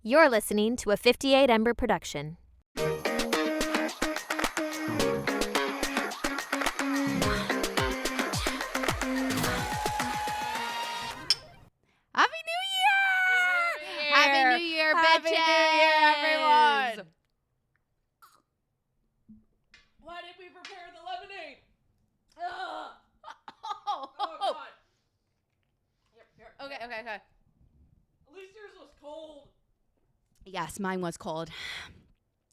You're listening to a 58 Ember production. Happy New Year! Happy New Year, bitches! Happy New Year, everyone! Why did we prepare the lemonade? Ugh. Oh, God. Here. Okay. At least yours was cold. Yes, mine was cold.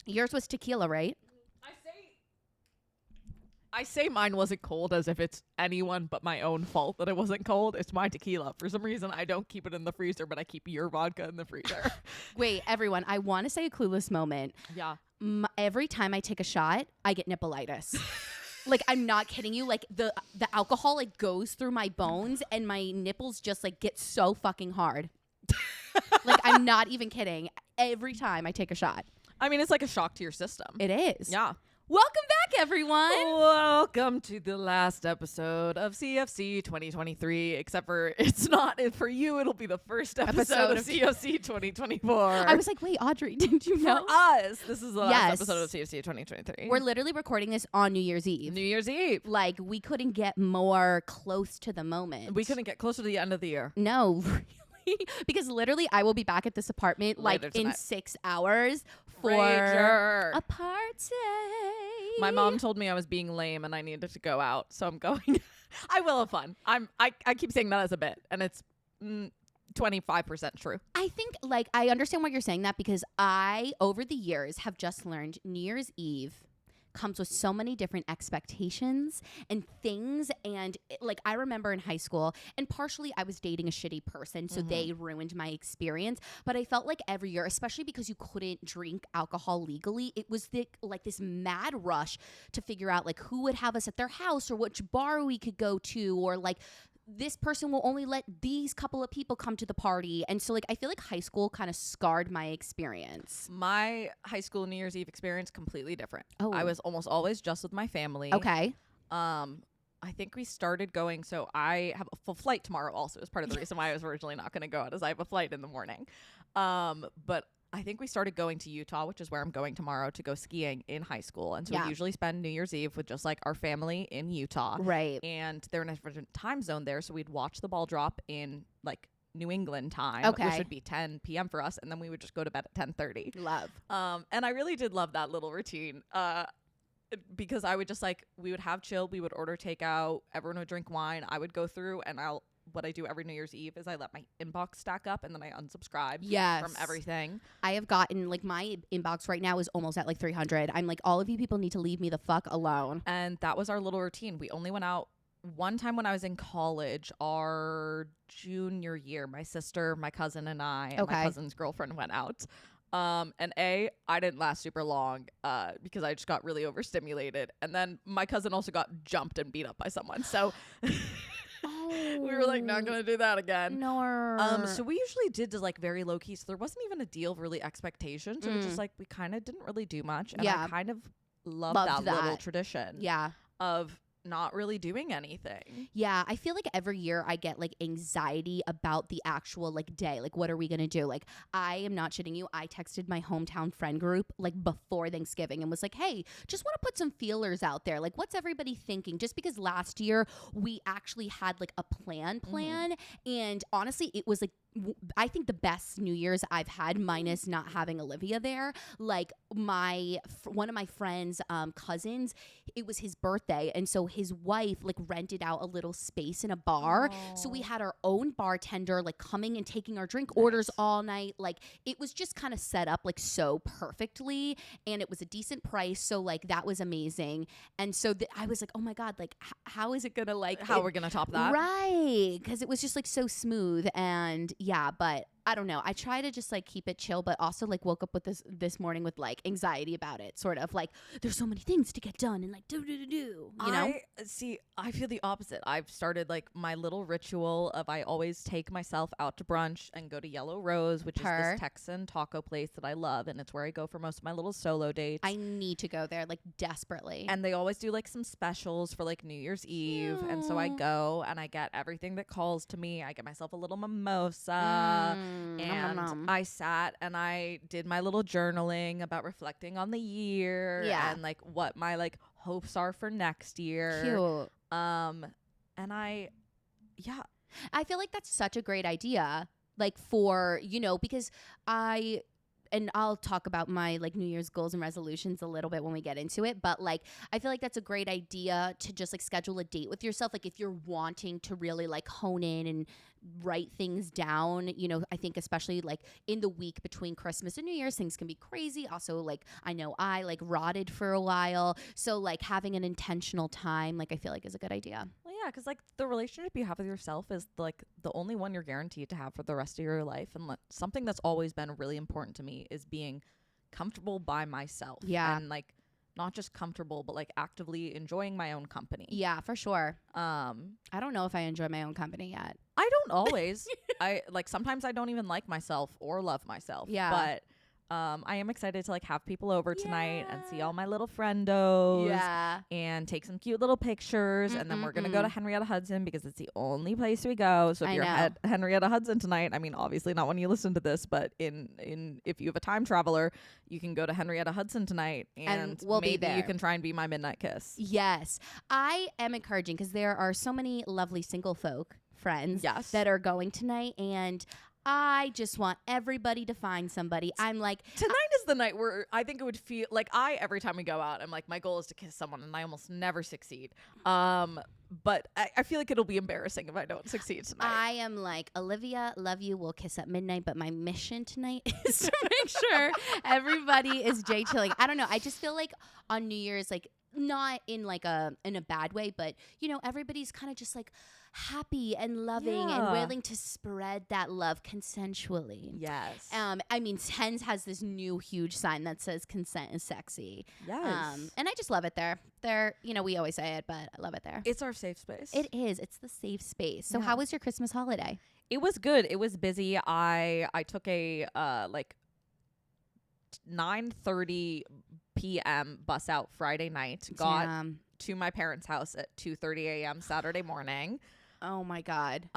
Yours was tequila, right? I say mine wasn't cold as if it's anyone but my own fault that it wasn't cold. It's my tequila. For some reason, I don't keep it in the freezer, but I keep your vodka in the freezer. Wait, everyone, I want to say a Clueless moment. Yeah. Every time I take a shot, I get nippleitis. Like, I'm not kidding you. Like, the alcohol, like, goes through my bones and my nipples just, like, get so fucking hard. Like, I'm not even kidding. Every time I take a shot. I mean, it's like a shock to your system. It is. Yeah. Welcome back, everyone. Welcome to the last episode of CFC 2023, except for it's not. For you, it'll be the first episode of CFC 2024. I was like, wait, Audrey, did you know? For us, this is the last episode of CFC 2023. We're literally recording this on New Year's Eve. New Year's Eve. Like, we couldn't get more close to the moment. We couldn't get closer to the end of the year. No, really. Because literally, I will be back at this apartment Later like in tonight. 6 hours for Rager. a party. My mom told me I was being lame and I needed to go out, so I'm going. I will have fun. I keep saying that as a bit, and it's 25% true. I think, like, I understand why you're saying that because I, over the years, have just learned New Year's Eve comes with so many different expectations and things. And like, I remember in high school, and partially I was dating a shitty person, so they ruined my experience. But I felt like every year, especially because you couldn't drink alcohol legally, it was like this mad rush to figure out like who would have us at their house or which bar we could go to, or like this person will only let these couple of people come to the party. And so like I feel like high school kind of scarred my experience. My high school New Year's Eve experience completely different. Oh. I was almost always just with my family. Okay. I think we started going, so I have a full flight tomorrow also. Is part of the reason why I was originally not going to go out, is I have a flight in the morning. But I think we started going to Utah, which is where I'm going tomorrow, to go skiing in high school. And so we usually spend New Year's Eve with just like our family in Utah. Right. And they're in a different time zone there. So we'd watch the ball drop in like New England time, Okay. which would be 10 p.m. for us. And then we would just go to bed at 10:30. Love. And I really did love that little routine. Because I would just like, we would have chill, we would order takeout, everyone would drink wine, I would go through, and what I do every New Year's Eve is I let my inbox stack up and then I unsubscribe from everything. I have gotten, like, my inbox right now is almost at like 300. I'm like, all of you people need to leave me the fuck alone. And that was our little routine. We only went out one time when I was in college, our junior year. My sister, my cousin, and I, and my cousin's girlfriend went out. And I didn't last super long because I just got really overstimulated. And then my cousin also got jumped and beat up by someone. So we were like, not going to do that again. No. So we usually did just like very low key. So there wasn't even a deal of really expectations. It was just like, we kind of didn't really do much. And I kind of loved that little tradition of not really doing anything. Yeah, I feel like every year I get like anxiety about the actual like day. Like, what are we gonna do? Like, I am not shitting you. I texted my hometown friend group like before Thanksgiving and was like, hey, just want to put some feelers out there. Like, what's everybody thinking? Just because last year we actually had like a plan. And honestly, it was like, I think the best New Year's I've had, minus not having Olivia there. Like, one of my friends' cousins, it was his birthday, and so his wife like rented out a little space in a bar. So we had our own bartender like coming and taking our drink orders all night. Like, it was just kind of set up like so perfectly, and it was a decent price. So like that was amazing. And so I was like, oh my god, like how is it gonna like how we're gonna top that? Right, because it was just like so smooth. And yeah, but I don't know. I try to just like keep it chill, but also like woke up with this morning with like anxiety about it. Sort of like there's so many things to get done and like do. You know? I feel the opposite. I've started like my little ritual of I always take myself out to brunch and go to Yellow Rose, which is this Texan taco place that I love, and it's where I go for most of my little solo dates. I need to go there like desperately. And they always do like some specials for like New Year's Eve, and so I go and I get everything that calls to me. I get myself a little mimosa. And I sat and I did my little journaling about reflecting on the year and like what my like hopes are for next year. Cute. And I feel like that's such a great idea. Like for, because and I'll talk about my like New Year's goals and resolutions a little bit when we get into it. But like, I feel like that's a great idea to just like schedule a date with yourself. Like if you're wanting to really like hone in and write things down, I think especially like in the week between Christmas and New Year's, things can be crazy. Also, like I know I like rotted for a while. So like having an intentional time, like I feel like is a good idea. Well, yeah, because like the relationship you have with yourself is like the only one you're guaranteed to have for the rest of your life. And something that's always been really important to me is being comfortable by myself. Yeah. And like not just comfortable, but like actively enjoying my own company. Yeah, for sure. I don't know if I enjoy my own company yet. I don't always. I like sometimes I don't even like myself or love myself. Yeah. But I am excited to like have people over tonight and see all my little friendos. Yeah. And take some cute little pictures. And then we're going to go to Henrietta Hudson because it's the only place we go. So if you're at Henrietta Hudson tonight, I mean, obviously not when you listen to this, but if you have a time traveler, you can go to Henrietta Hudson tonight and we'll maybe be there. You can try and be my midnight kiss. Yes. I am encouraging because there are so many lovely single folk friends that are going tonight, and I just want everybody to find somebody. I'm like, tonight is the night where I think it would feel like every time we go out, I'm like, my goal is to kiss someone, and I almost never succeed. But I feel like it'll be embarrassing if I don't succeed tonight. I am like, Olivia, love you. We'll kiss at midnight. But my mission tonight is to make sure everybody is J chilling. I don't know. I just feel like on New Year's, like not in like in a bad way, but everybody's kind of just like happy and loving and willing to spread that love consensually. Yes. I mean, Tens has this new huge sign that says consent is sexy. Yes. And I just love it there. We always say it, but I love it there. It's our safe space. It is. It's the safe space. So how was your Christmas holiday? It was good. It was busy. I took a 9:30 p.m. bus out Friday night. Got to my parents' house at 2:30 a.m. Saturday morning. Oh my God.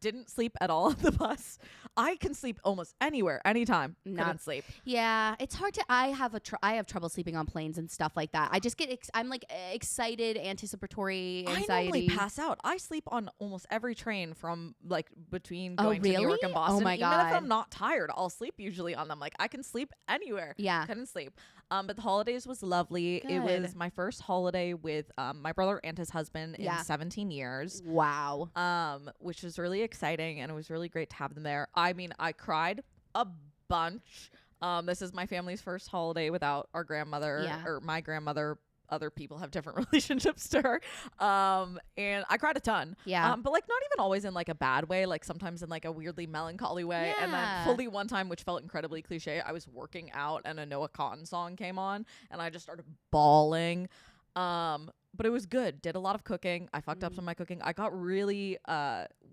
Didn't sleep at all on the bus. I can sleep almost anywhere, anytime. Couldn't sleep. Yeah, it's hard to. I have trouble sleeping on planes and stuff like that. I just get. I'm like excited, anticipatory anxiety. I normally pass out. I sleep on almost every train from like between going to New York and Boston. Oh my God. Even if I'm not tired, I'll sleep usually on them. Like I can sleep anywhere. Yeah. Couldn't sleep. But the holidays was lovely. Good. It was my first holiday with my brother and his husband in 17 years. Wow. Which was really exciting, and it was really great to have them there. I mean, I cried a bunch. This is my family's first holiday without our grandmother or my grandmother. Other people have different relationships to her. And I cried a ton. Yeah. But like not even always in like a bad way, like sometimes in like a weirdly melancholy way. Yeah. And then fully one time, which felt incredibly cliche, I was working out and a Noah Cotton song came on and I just started bawling. But it was good. Did a lot of cooking. I fucked up some of my cooking. I got really,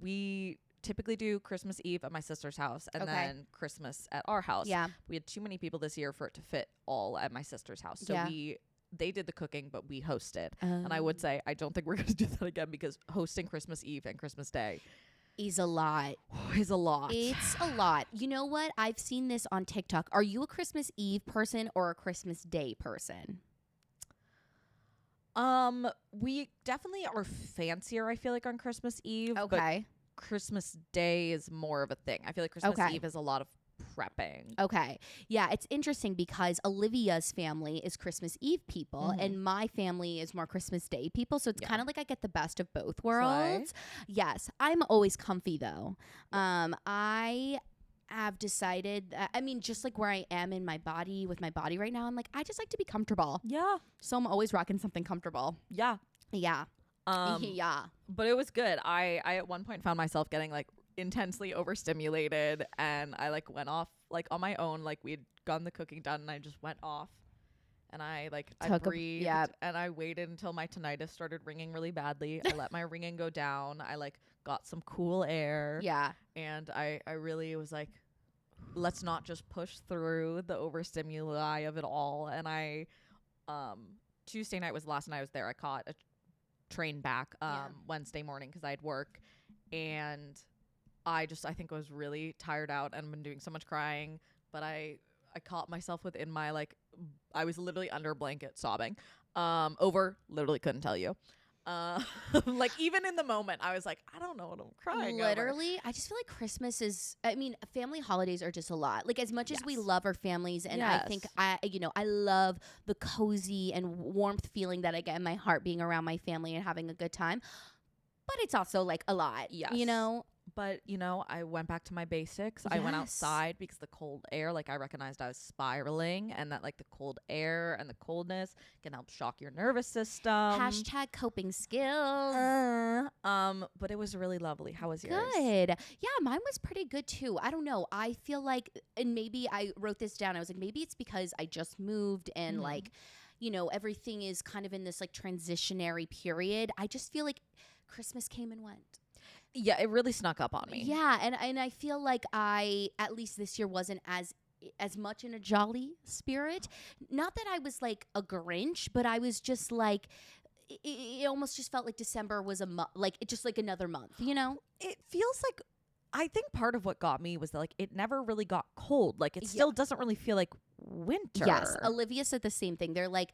we typically do Christmas Eve at my sister's house and then Christmas at our house. Yeah. We had too many people this year for it to fit all at my sister's house. So they did the cooking, but we hosted. And I would say, I don't think we're going to do that again because hosting Christmas Eve and Christmas Day is a lot. Is a lot. It's a lot. You know what? I've seen this on TikTok. Are you a Christmas Eve person or a Christmas Day person? We definitely are fancier, I feel like, on Christmas Eve. Okay. But Christmas Day is more of a thing. I feel like Christmas Eve is a lot of prepping. Okay. Yeah, it's interesting because Olivia's family is Christmas Eve people and my family is more Christmas Day people. So it's kind of like I get the best of both worlds. Yes. I'm always comfy though. I have decided that, I mean, just like where I am in my body with my body right now, I'm like, I just like to be comfortable. Yeah. So I'm always rocking something comfortable. Yeah. Yeah. Yeah. But it was good. I at one point found myself getting like intensely overstimulated and I like went off like on my own. Like we'd gotten the cooking done and I just went off and I breathed and I waited until my tinnitus started ringing really badly. I let my ringing go down. I like got some cool air. Yeah. And I really was like, let's not just push through the overstimuli of it all. And I Tuesday night was the last night I was there. I caught a train back Wednesday morning because I had work and I think I was really tired out and been doing so much crying, but I caught myself within my like, I was literally under a blanket sobbing, literally couldn't tell you. Like even in the moment I was like, I don't know what I'm crying literally over. I just feel like Christmas is, I mean, family holidays are just a lot. Like as much as we Yes. love our families, and I think Yes. I love the cozy and warmth feeling that I get in my heart being around my family and having a good time, but it's also like a lot. Yes. You know. But, you know, I went back to my basics. I went outside because the cold air, like I recognized I was spiraling, and that like the cold air and the coldness can help shock your nervous system. Hashtag coping skills. But it was really lovely. How was yours? Good. Yeah, mine was pretty good too. I don't know. I feel like, and maybe I wrote this down. I was like, maybe it's because I just moved and like, you know, everything is kind of in this like transitionary period. I just feel like Christmas came and went. Yeah, it really snuck up on me. Yeah, and I feel like I, at least this year, wasn't as much in a jolly spirit. Not that I was like a Grinch, but I was just like, it almost just felt like December was like it just like another month, you know? It feels like, I think part of what got me was that like it never really got cold. Like it still doesn't really feel like winter. Yes, Olivia said the same thing. They're like,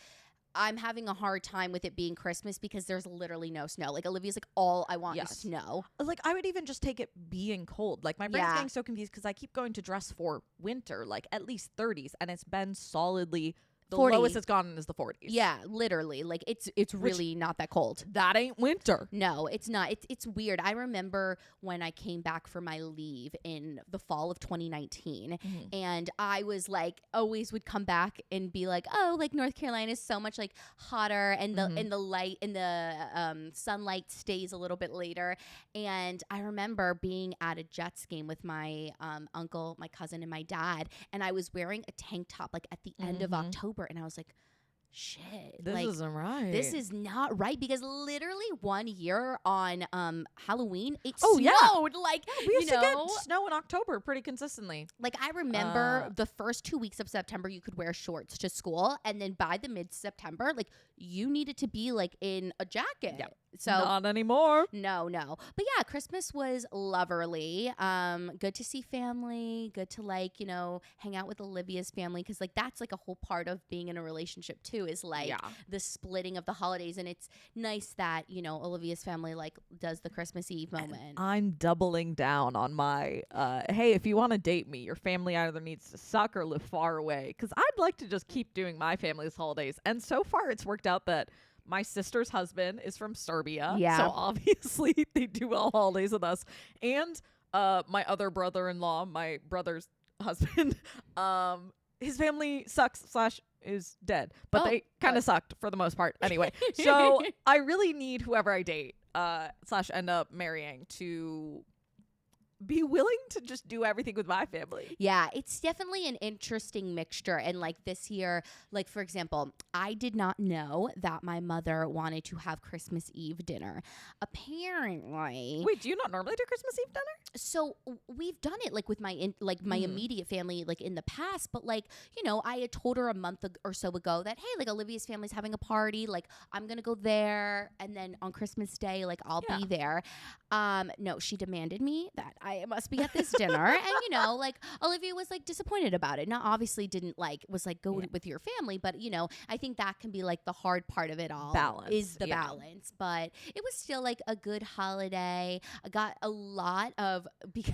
I'm having a hard time with it being Christmas because there's literally no snow. Like Olivia's like, all I want is snow. Like I would even just take it being cold. Like my brain's getting so confused because I keep going to dress for winter, like at least 30s, and it's been solidly the 40. lowest it's gone is the 40s. Yeah, literally. Like it's really not that cold. That ain't winter. No, it's not. It's weird. I remember when I came back for my leave in the fall of 2019, and I was like, always would come back and be like, oh, like North Carolina is so much like hotter, and the light and the sunlight stays a little bit later. And I remember being at a Jets game with my uncle, my cousin, and my dad, and I was wearing a tank top like at the end of October. And I was like, shit, This like, isn't right. This is not right, because literally one year on Halloween it snowed. Like, we used to get snow in October pretty consistently. Like I remember the first 2 weeks of September you could wear shorts to school, and then by the mid-September like you needed to be like in a jacket. Yep. So not anymore. No. But yeah, Christmas was loverly. Good to see family, good to like, you know, hang out with Olivia's family, because like that's like a whole part of being in a relationship too, is like the splitting of the holidays. And it's nice that, you know, Olivia's family like does the Christmas Eve moment. And I'm doubling down on my hey, if you want to date me, your family either needs to suck or live far away, because I'd like to just keep doing my family's holidays. And so far it's worked out that my sister's husband is from Serbia. Yeah. So obviously they do all holidays with us. And my other brother-in-law, my brother's husband, his family sucks / is dead. But they kind of sucked for the most part. Anyway, so I really need whoever I date / end up marrying to be willing to just do everything with my family. Yeah, it's definitely an interesting mixture. And like this year, like for example, I did not know that my mother wanted to have Christmas Eve dinner. Apparently. Wait, do you not normally do Christmas Eve dinner? So we've done it like with my immediate family like in the past, but like, you know, I had told her a month or so ago that, hey, like Olivia's family's having a party, like I'm gonna go there, and then on Christmas Day like I'll be there. No, she demanded me that I must be at this dinner. And you know, like Olivia was like disappointed about it. Not obviously didn't like, was like go with your family, but you know, I think that can be like the hard part of it all. Balance. Is the balance. But it was still like a good holiday. I got a lot of, because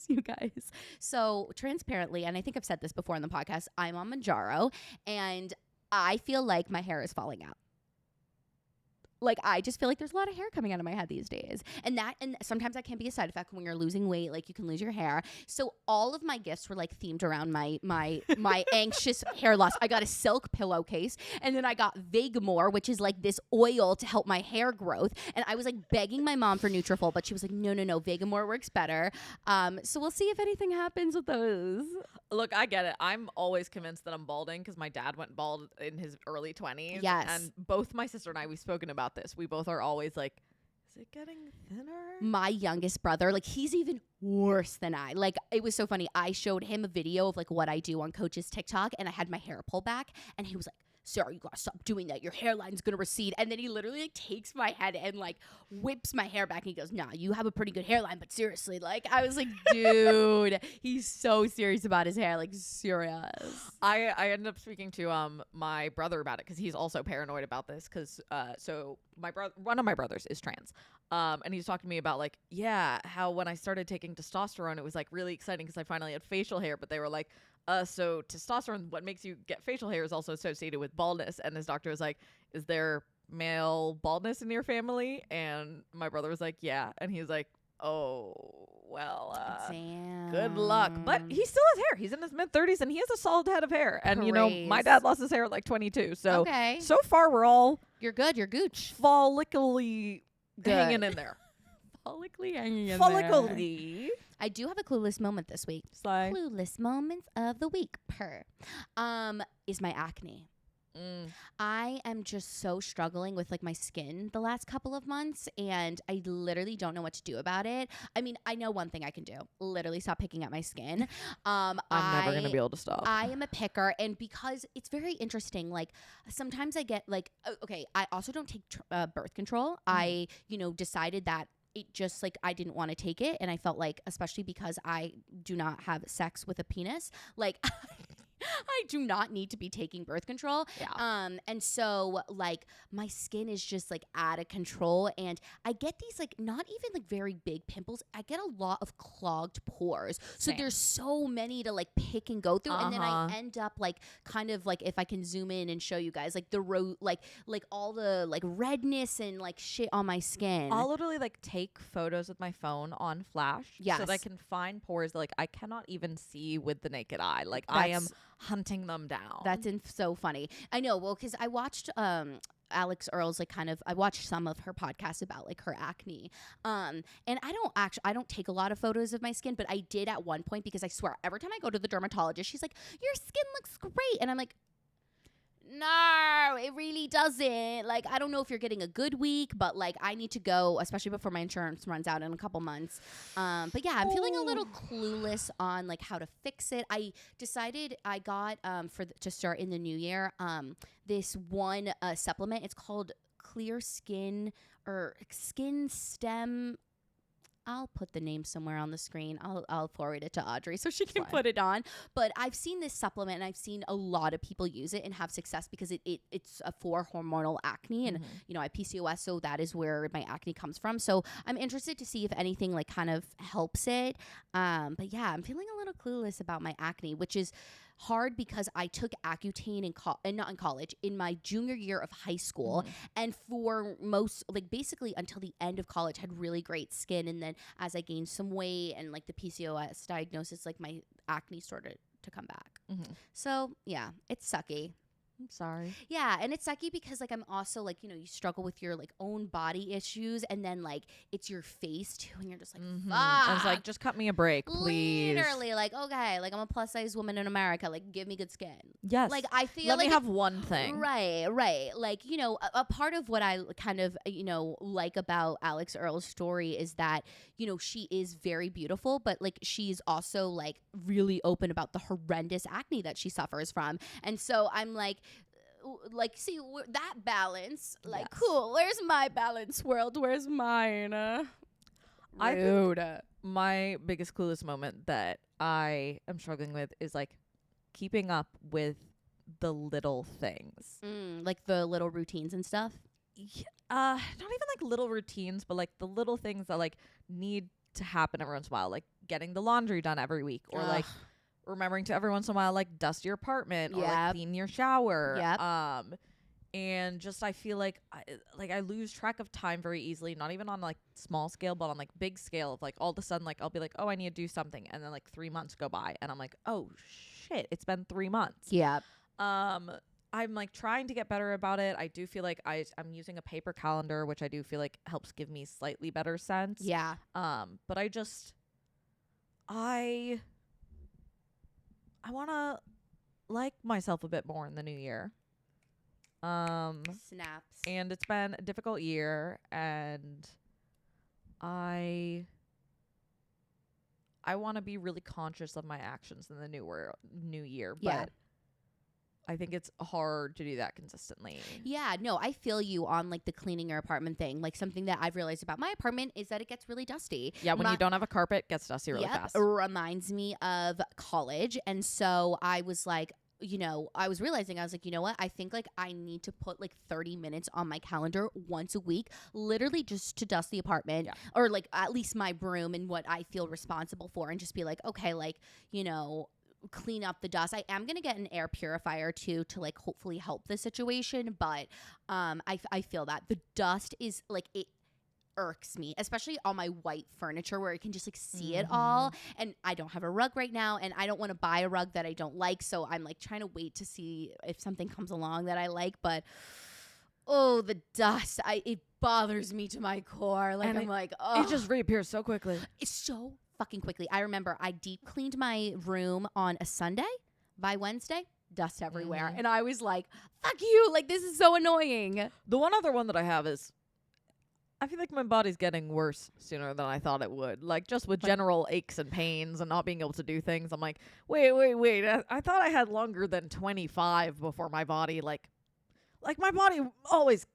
you guys, so transparently, and I think I've said this before on the podcast, I'm on Manjaro and I feel like my hair is falling out. Like, I just feel like there's a lot of hair coming out of my head these days. And sometimes that can be a side effect when you're losing weight, like you can lose your hair. So all of my gifts were like themed around my anxious hair loss. I got a silk pillowcase, and then I got Vegamore, which is like this oil to help my hair growth. And I was like begging my mom for Nutrafol, but she was like, no, Vegamore works better. So we'll see if anything happens with those. Look, I get it. I'm always convinced that I'm balding because my dad went bald in his early 20s. Yes. And both my sister and I, we've spoken about this. We both are always like, is it getting thinner? My youngest brother, like he's even worse than I. Like it was so funny. I showed him a video of like what I do on Coach's TikTok, and I had my hair pulled back, and he was like, Sarah, you gotta stop doing that. Your hairline's gonna recede. And then he literally like takes my head and like whips my hair back. And he goes, nah, you have a pretty good hairline, but seriously, like I was like, dude, he's so serious about his hair, like serious. I ended up speaking to my brother about it because he's also paranoid about this because so one of my brothers is trans. And he's talking to me about like, yeah, how when I started taking testosterone, it was like really exciting because I finally had facial hair, but they were like, so testosterone, what makes you get facial hair is also associated with baldness. And his doctor was like, is there male baldness in your family? And my brother was like, yeah. And he was like, oh, well, good luck. But he still has hair. He's in his mid-30s and he has a solid head of hair. And, you know, my dad lost his hair at like 22. So, so far we're all... You're good. You're gooch. Follically hanging in there. Follically hanging in there. Follically. I do have a clueless moment this week. Clueless moments of the week is my acne. I am just so struggling with like my skin the last couple of months, and I literally don't know what to do about it. I mean, I know one thing I can do: literally stop picking at my skin. I'm never gonna be able to stop. I am a picker, and because it's very interesting. Like sometimes I get like, okay, I also don't take birth control. I, decided that. It just like I didn't want to take it, and I felt like, especially because I do not have sex with a penis, like I do not need to be taking birth control. Yeah. And so like my skin is just like out of control, and I get these like not even like very big pimples. I get a lot of clogged pores. So there's so many to like pick and go through, and then I end up like kind of like, if I can zoom in and show you guys like the like all the like redness and like shit on my skin. I'll literally like take photos with my phone on flash so that I can find pores that like I cannot even see with the naked eye. Like I am hunting them down. That's so funny. I know. Well, because I watched Alex Earl's like I watched some of her podcasts about like her acne. And I don't take a lot of photos of my skin, but I did at one point, because I swear every time I go to the dermatologist, she's like, your skin looks great. And I'm like, no, it really doesn't. Like, I don't know if you're getting a good week, but like I need to go, especially before my insurance runs out in a couple months. But yeah, I'm feeling a little clueless on like how to fix it. I decided I got to start in the new year this one supplement. It's called Clear Skin or Skin Stem. I'll put the name somewhere on the screen. I'll forward it to Audrey so she can put it on. But I've seen this supplement, and I've seen a lot of people use it and have success because it's for hormonal acne, and I have PCOS, so that is where my acne comes from. So I'm interested to see if anything like kind of helps it. But yeah, I'm feeling a little clueless about my acne, which is hard because I took Accutane and not in college, in my junior year of high school, and for most, like basically until the end of college, had really great skin, and then as I gained some weight and like the PCOS diagnosis, like my acne started to come back. So yeah, it's sucky. I'm sorry. Yeah, and it's sucky because like I'm also like, you struggle with your like own body issues, and then like it's your face too, and you're just like, fuck. I was like, just cut me a break, please. Literally, like, okay, like I'm a plus size woman in America, like give me good skin. Yes. Like I feel Let like me have one thing. Right. Like, a part of what I kind of, like about Alex Earl's story is that, she is very beautiful, but like she's also like really open about the horrendous acne that she suffers from. And so I'm like, see that balance, like, cool. Where's my balance world? Where's mine? I think my biggest clueless moment that I am struggling with is like keeping up with the little things, like the little routines and stuff. Not even like little routines, but like the little things that like need to happen every once in a while, like getting the laundry done every week, or like remembering to every once in a while like dust your apartment or like clean your shower. And just I feel like I lose track of time very easily, not even on like small scale, but on like big scale of like all of a sudden like I'll be like, oh, I need to do something, and then like 3 months go by and I'm like, oh shit, it's been 3 months. I'm like trying to get better about it. I do feel like I'm using a paper calendar, which I do feel like helps give me slightly better sense. But I want to like myself a bit more in the new year. Snaps. And it's been a difficult year, and I want to be really conscious of my actions in the new year, but I think it's hard to do that consistently. Yeah, no, I feel you on like the cleaning your apartment thing. Like something that I've realized about my apartment is that it gets really dusty. Yeah, when you don't have a carpet, it gets dusty really fast. It reminds me of college. And so I was like, I was realizing, I was like, you know what? I think like I need to put like 30 minutes on my calendar once a week, literally just to dust the apartment or like at least my room and what I feel responsible for, and just be like, okay, like, clean up the dust. I am going to get an air purifier too to like hopefully help the situation. But I feel that the dust is like, it irks me, especially on my white furniture where I can just like see it all. And I don't have a rug right now, and I don't want to buy a rug that I don't like. So I'm like trying to wait to see if something comes along that I like. But the dust, it bothers me to my core. Like, and I'm like, oh, it just reappears so quickly. It's so fucking quickly. I remember I deep cleaned my room on a Sunday. By Wednesday, dust everywhere. And I was like, fuck you. Like, this is so annoying. The one other one that I have is, I feel like my body's getting worse sooner than I thought it would. Like, just with general aches and pains and not being able to do things. I'm like, wait. I thought I had longer than 25 before my body, like my body always,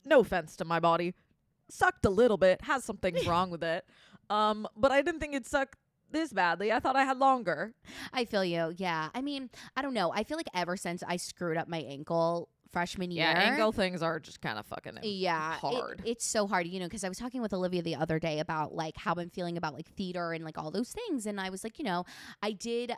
no offense to my body, sucked a little bit, has some things wrong with it. But I didn't think it sucked this badly. I thought I had longer. I feel you. Yeah. I mean, I don't know. I feel like ever since I screwed up my ankle freshman year. Yeah, ankle things are just kind of fucking hard. It's so hard, because I was talking with Olivia the other day about like how I'm feeling about like theater and like all those things. And I was like, I did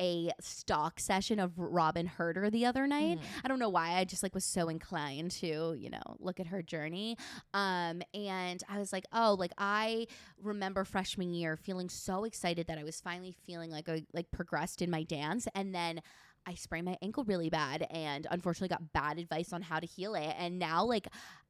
a stock session of Robin Herder the other night. I don't know why. I just like was so inclined to, look at her journey. And I was like, oh, like I remember freshman year feeling so excited that I was finally feeling like I like progressed in my dance. And then I sprained my ankle really bad and unfortunately got bad advice on how to heal it. And now like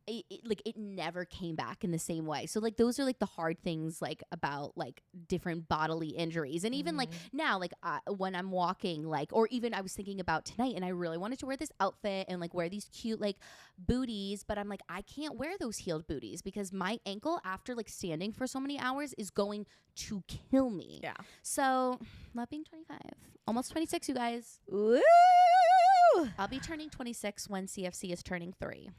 it never came back in the same way. So like those are like the hard things like about like different bodily injuries. And even like now, like when I'm walking, like, or even I was thinking about tonight and I really wanted to wear this outfit and like wear these cute like booties, but I'm like, I can't wear those heeled booties because my ankle after like standing for so many hours is going to kill me. Yeah. So not being 25, almost 26, you guys. Woo! I'll be turning 26 when CFC is turning 3.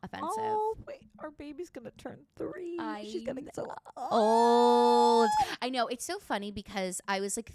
Offensive. Oh, wait. Our baby's going to turn 3. She's getting so old. I know. It's so funny because I was like,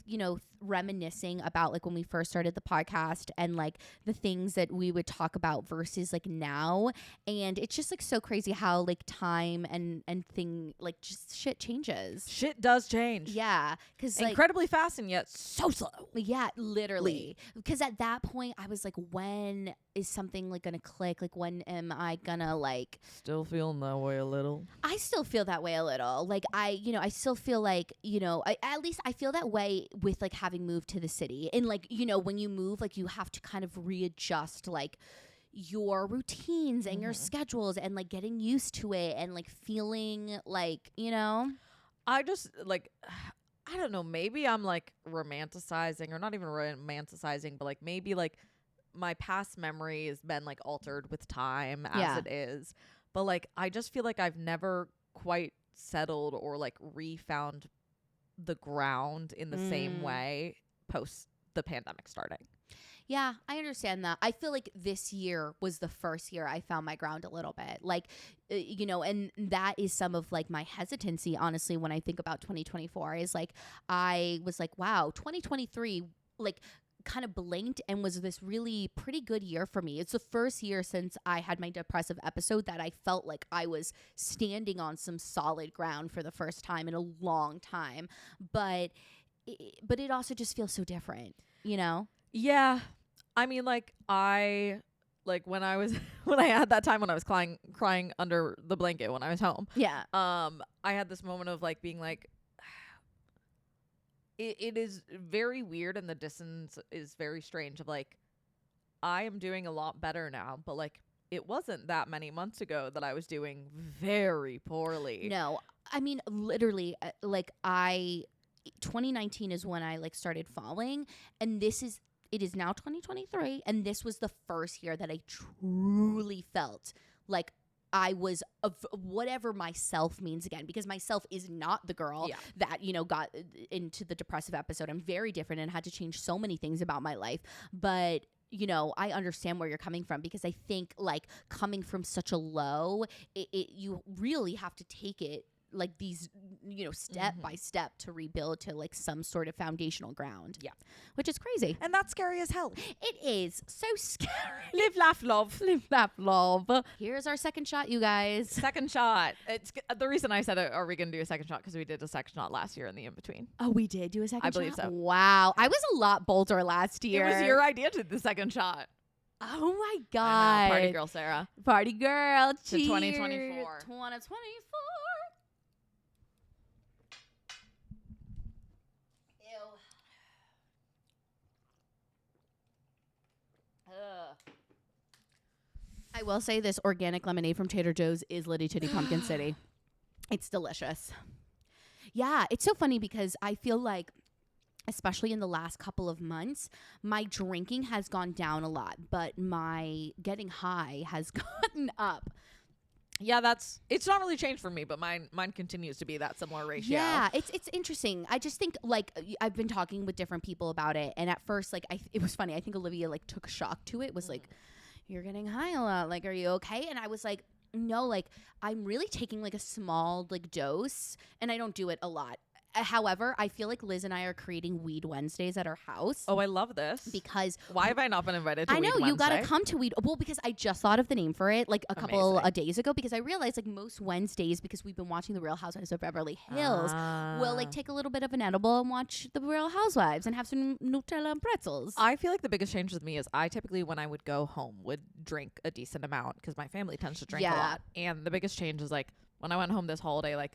reminiscing about like when we first started the podcast and like the things that we would talk about versus like now. And it's just like so crazy how like time and thing, like just shit changes. Shit does change. Yeah. Because incredibly fast and yet so slow. Yeah, literally. Because at that point I was like, when is something like gonna click? Like when am I gonna like still feeling that way a little? I still feel that way a little. Like I still feel like, at least I feel that way with like having moved to the city. And like, when you move, like you have to kind of readjust like your routines and your schedules and like getting used to it and like feeling like, I just like, I don't know, maybe I'm like romanticizing or not even romanticizing, but like maybe like my past memory has been like altered with time as it is. But like, I just feel like I've never quite settled or like refound the ground in the same way post the pandemic starting. Yeah, I understand that. I feel like this year was the first year I found my ground a little bit. Like, and that is some of like my hesitancy, honestly, when I think about 2024 is like, I was like, wow, 2023, like kind of blinked and was this really pretty good year for me. It's the first year since I had my depressive episode that I felt like I was standing on some solid ground for the first time in a long time. But it also just feels so different, Yeah. I mean, like when I had that time when I was crying under the blanket when I was home. Yeah. I had this moment of like being like, it is very weird and the distance is very strange of like, I am doing a lot better now, but like it wasn't that many months ago that I was doing very poorly. No, I mean, literally, like 2019 is when I like started falling, and it is now 2023, and this was the first year that I truly felt like I was of whatever myself means again, because myself is not the girl that, got into the depressive episode. I'm very different and had to change so many things about my life. But you know, I understand where you're coming from, because I think like coming from such a low, you really have to take it like these, you know, step by step to rebuild to like some sort of foundational ground. Yeah. Which is crazy. And that's scary as hell. It is so scary. Live, laugh, love. Live, laugh, love. Here's our second shot, you guys. Second shot. It's the reason I said, are we going to do a second shot? Because we did a second shot last year in the in-between. Oh, we did do a second shot? I believe so. Wow. I was a lot bolder last year. It was your idea to do the second shot. Oh my I God. know. Party girl, Sarah. Party girl. To Cheers. 2024. 2024. I will say this organic lemonade from Trader Joe's is Litty Titty Pumpkin City. It's delicious. Yeah, it's so funny because I feel like, especially in the last couple of months, my drinking has gone down a lot, but my getting high has gotten up. Yeah, it's not really changed for me, but mine continues to be that similar ratio. Yeah, it's interesting. I just think like I've been talking with different people about it, and at first like it was funny. I think Olivia like took a shock to it. Was like, "You're getting high a lot. Like, are you okay?" And I was like, "No, like I'm really taking like a small like dose, and I don't do it a lot." However, I feel like Liz and I are creating Weed Wednesdays at our house. Oh, I love this. Because why have I not been invited to I know Weed you got to Wednesday? come to Weed. Well, because I just thought of the name for it like a couple of days ago, because I realized like most Wednesdays, because we've been watching The Real Housewives of Beverly Hills, we'll like take a little bit of an edible and watch The Real Housewives and have some Nutella and pretzels. I feel like the biggest change with me is I typically, when I would go home, would drink a decent amount because my family tends to drink a lot. And the biggest change is like when I went home this holiday, like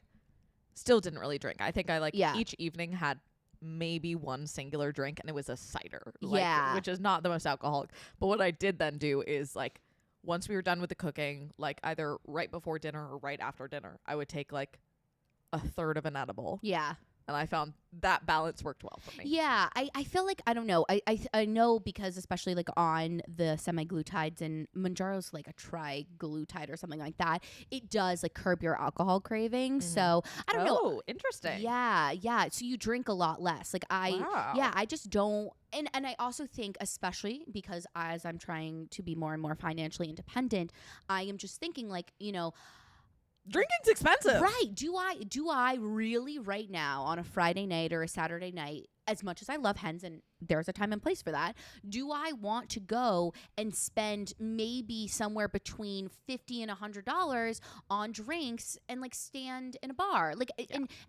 still didn't really drink. I think I like each evening had maybe one singular drink, and it was a cider. Which is not the most alcoholic. But what I did then do is like once we were done with the cooking, like either right before dinner or right after dinner, I would take like a third of an edible. Yeah. And I found that balance worked well for me. Yeah, I feel like, I don't know. I know because especially like on the semi-glutides, and Mounjaro's like a tri-glutide or something like that, it does like curb your alcohol cravings. So I don't know. Oh, interesting. Yeah. So you drink a lot less. Like I just don't. And I also think, especially because as I'm trying to be more and more financially independent, I am just thinking like, you know, drinking's expensive. Right. Do I really right now on a Friday night or a Saturday night, as much as I love hens, and there's a time and place for that, do I want to go and spend maybe somewhere between $50 and $100 on drinks and like stand in a bar? Like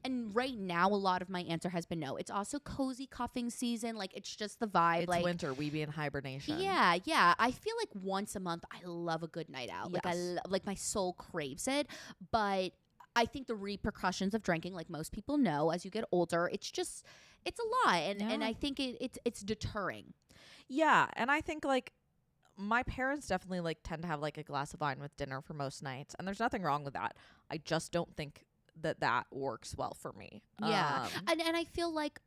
and right now a lot of my answer has been no. It's also cozy cuffing season. Like it's just the vibe. It's like winter. We be in hibernation. Yeah. I feel like once a month I love a good night out. Yes. Like like my soul craves it, but I think the repercussions of drinking, like most people know, as you get older, it's a lot, and I think it's deterring. Yeah, and I think like my parents definitely like tend to have like a glass of wine with dinner for most nights, and there's nothing wrong with that. I just don't think that works well for me. Yeah, and I feel like,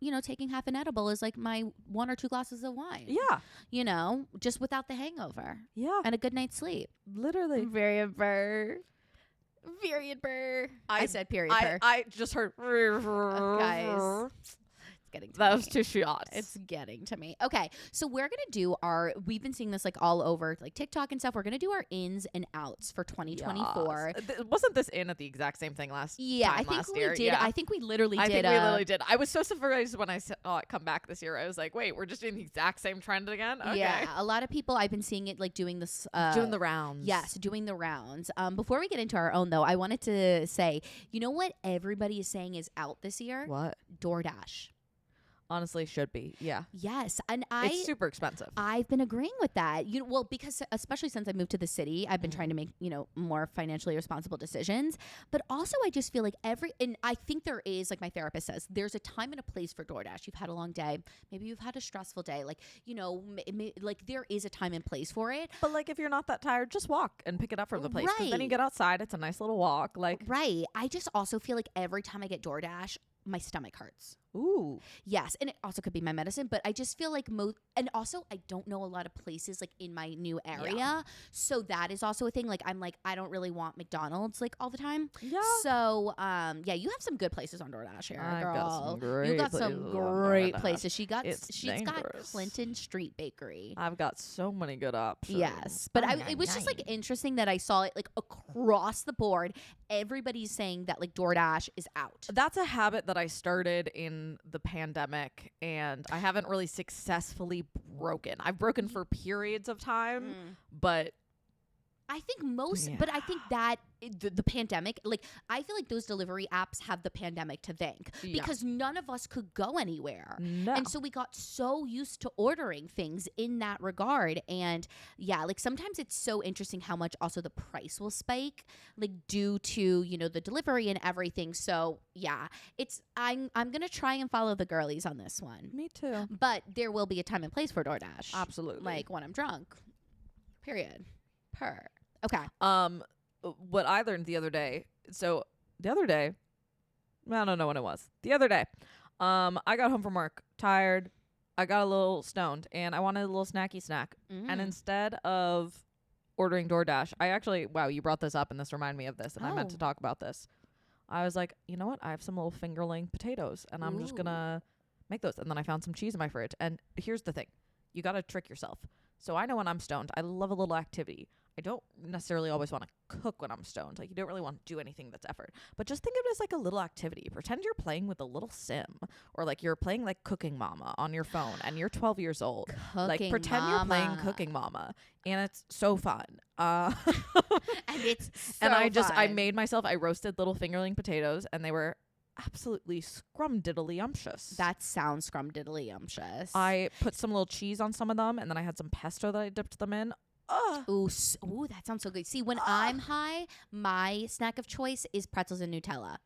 you know, taking half an edible is like my 1 or 2 glasses of wine. Yeah, you know, just without the hangover. Yeah, and a good night's sleep. Literally, period burr. Period burr. I said period burr. I just heard guys. Getting to that me. Was 2 shots. It's getting to me. Okay, so we're gonna do we've been seeing this like all over like TikTok and stuff. We're gonna do our ins and outs for 2024. Wasn't this in at the exact same thing last time I think last we year? did. Yeah. I think we literally did. I think we literally did. I was so surprised when I saw it come back this year. I was like, wait, we're just doing the exact same trend again? Okay. Yeah, a lot of people, I've been seeing it like doing this. Doing the rounds. Yes, doing the rounds. Before we get into our own though, I wanted to say, you know what everybody is saying is out this year? What? DoorDash. Honestly, should be. Yeah. Yes. And it's super expensive. I've been agreeing with that. Well, because especially since I moved to the city, I've been trying to make, you know, more financially responsible decisions. But also I just feel like and I think there is, like my therapist says, there's a time and a place for DoorDash. You've had a long day. Maybe you've had a stressful day. Like, you know, like there is a time and place for it. But like if you're not that tired, just walk and pick it up from the place. Right. Then you get outside. It's a nice little walk. Like right. I just also feel like every time I get DoorDash, my stomach hurts. Ooh. Yes, and it also could be my medicine, but I just feel like and also I don't know a lot of places like in my new area, so that is also a thing. Like I'm like I don't really want McDonald's like all the time. Yeah. So yeah, you have some good places on DoorDash here, girl. You got some great places. She's got Clinton Street Bakery. I've got so many good options. Yes, but it was just like interesting that I saw it like across the board. Everybody's saying that like DoorDash is out. That's a habit that I started in the pandemic, and I haven't really successfully broken. I've broken for periods of time, but I think but I think that the pandemic, like I feel like those delivery apps have the pandemic to thank because none of us could go anywhere. No. And so we got so used to ordering things in that regard. And yeah, like sometimes it's so interesting how much also the price will spike, like due to, you know, the delivery and everything. So yeah, I'm going to try and follow the girlies on this one. Me too. But there will be a time and place for DoorDash. Absolutely. Like when I'm drunk. Period. Okay. What I learned the other day. So the other day, I don't know when it was. The other day, I got home from work tired. I got a little stoned and I wanted a little snacky snack. And instead of ordering DoorDash, I actually, wow, you brought this up and this reminded me of this and I meant to talk about this. I was like, you know what? I have some little fingerling potatoes and I'm just gonna make those. And then I found some cheese in my fridge. And here's the thing. You got to trick yourself. So I know when I'm stoned, I love a little activity. I don't necessarily always want to cook when I'm stoned. Like, you don't really want to do anything that's effort. But just think of it as like a little activity. Pretend you're playing with a little sim. Or like you're playing like Cooking Mama on your phone and you're 12 years old. Like, pretend you're playing Cooking Mama. And it's so fun. And it's so and fun. I made myself, I roasted little fingerling potatoes and they were absolutely scrumdiddly-umptious. That sounds scrumdiddly-umptious. I put some little cheese on some of them and then I had some pesto that I dipped them in. Ooh, that sounds so good. See, when I'm high, my snack of choice is pretzels and Nutella.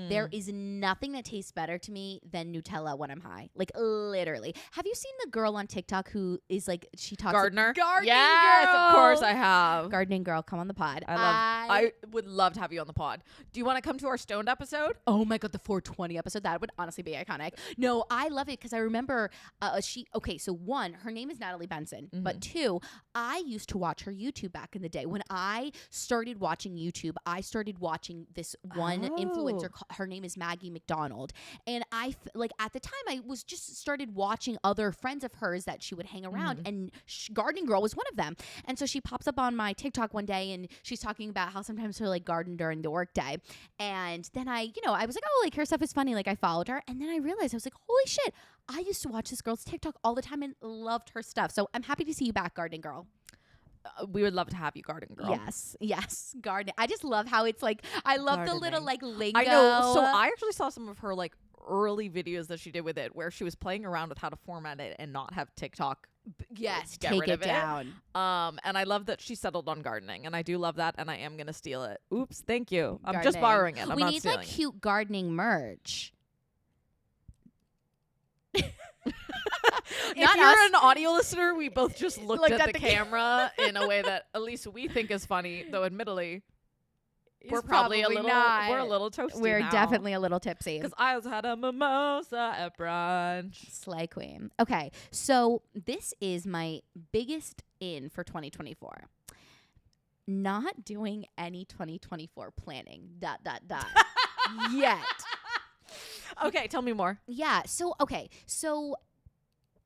There is nothing that tastes better to me than Nutella when I'm high. Like, literally. Have you seen the girl on TikTok who is like, she talks... Gardener? Gardening yes, girl! Of course I have. Gardening girl, come on the pod. I would love to have you on the pod. Do you want to come to our stoned episode? Oh my God, the 420 episode. That would honestly be iconic. No, I love it because I remember so one, her name is Natalie Benson. But two, I used to watch her YouTube back in the day. When I started watching YouTube, I started watching this one influencer. Her name is Maggie McDonald. And at the time, I was just started watching other friends of hers that she would hang around. And Gardening Girl was one of them. And so she pops up on my TikTok one day and she's talking about how sometimes she'll like garden during the workday. And then I was like, oh, like her stuff is funny. Like I followed her. And then I realized I was like, holy shit, I used to watch this girl's TikTok all the time and loved her stuff. So I'm happy to see you back, Gardening Girl. We would love to have you, Garden Girl. Yes, garden. I just love how it's like, I love Gardening. the little like lingo. I know. So I actually saw some of her like early videos that she did with it where she was playing around with how to format it and not have TikTok. Yes, get take rid it of down. And I love that she settled on gardening, and I do love that, and I am gonna steal it. Oops, thank you. I'm just borrowing it. We not need stealing like cute gardening merch. If you're an audio listener, we both just looked at the camera in a way that at least we think is funny, though admittedly we're probably a little toasty. We're definitely a little tipsy. Because I was had a mimosa at brunch. Slay queen. Okay, so this is my biggest in for 2024. Not doing any 2024 planning. ... Yet. Okay, tell me more. Yeah. So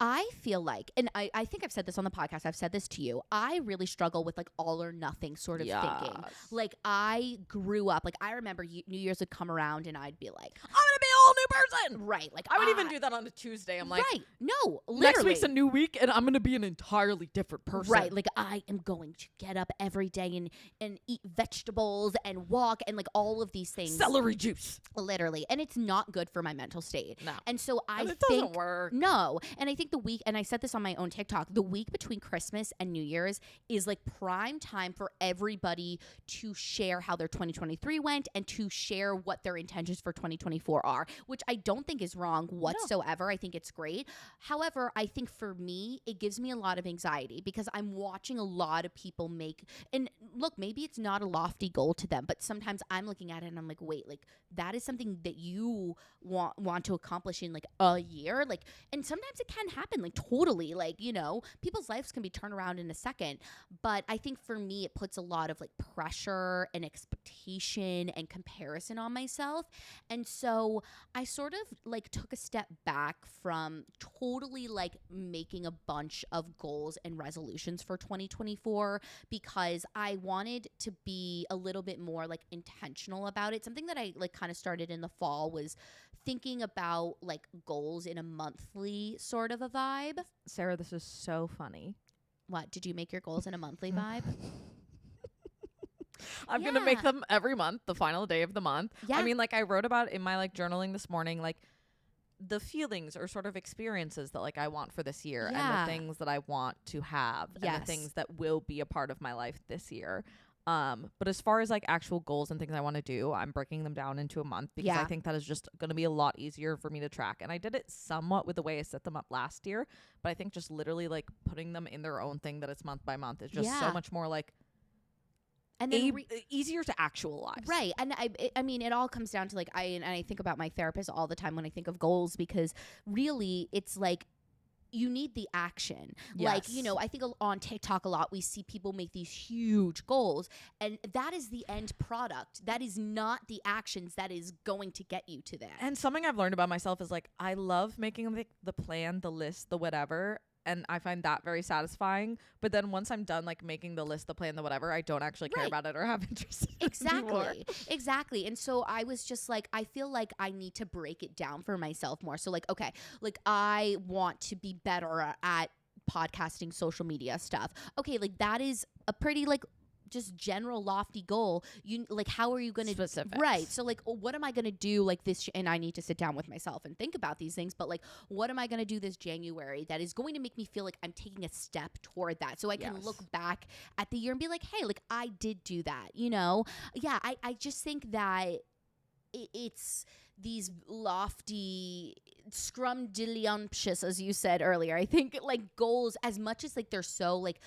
I feel like, and I think I've said this on the podcast, I've said this to you, I really struggle with like all or nothing sort of thinking. Like I grew up, like I remember New Year's would come around and I'd be like, I'm going to be a whole new person. Right. Like I would even do that on a Tuesday. I'm like, right. No, literally. Next week's a new week and I'm going to be an entirely different person. Right. Like I am going to get up every day and eat vegetables and walk and like all of these things. Celery juice. Literally. And it's not good for my mental state. No. And so it doesn't work. No. And I think the week, and I said this on my own TikTok, the week between Christmas and New Year's is like prime time for everybody to share how their 2023 went and to share what their intentions for 2024 are, which which I don't think is wrong whatsoever. I think it's great. However, I think for me, it gives me a lot of anxiety because I'm watching a lot of people make, and look, maybe it's not a lofty goal to them, but sometimes I'm looking at it and I'm like, wait, like that is something that you want to accomplish in like a year. Like, and sometimes it can happen, like totally, like, you know, people's lives can be turned around in a second. But I think for me, it puts a lot of like pressure and expectation and comparison on myself. And so I sort of like took a step back from totally like making a bunch of goals and resolutions for 2024 because I wanted to be a little bit more like intentional about it. Something that I like kind of started in the fall was thinking about like goals in a monthly sort of a vibe. Sarah, this is so funny. What, did you make your goals in a monthly vibe? I'm going to make them every month, the final day of the month. Yeah. I mean, like I wrote about in my like journaling this morning, like the feelings or sort of experiences that like I want for this year and the things that I want to have and the things that will be a part of my life this year. But as far as like actual goals and things I want to do, I'm breaking them down into a month because I think that is just going to be a lot easier for me to track. And I did it somewhat with the way I set them up last year, but I think just literally like putting them in their own thing that it's month by month is just so much more like and then easier to actualize. Right. And I mean, it all comes down to like, I think about my therapist all the time when I think of goals because really it's like, you need the action. Yes. Like, you know, I think on TikTok a lot, we see people make these huge goals and that is the end product. That is not the actions that is going to get you to that. And something I've learned about myself is like, I love making the plan, the list, the whatever. And I find that very satisfying. But then once I'm done like making the list, the plan, the whatever, I don't actually care about it or have interest in it anymore. Exactly. And so I was just like, I feel like I need to break it down for myself more. So like, okay, like I want to be better at podcasting, social media stuff. Okay, like that is a pretty like just general lofty goal. You like, how are you going to specific? Right. So like, what am I going to do like this? And I need to sit down with myself and think about these things. But like, what am I going to do this January that is going to make me feel like I'm taking a step toward that? So I can look back at the year and be like, hey, like I did do that, you know? Yeah. I just think that it's these lofty scrumdiddlyumptious, as you said earlier. I think like goals, as much as like they're so like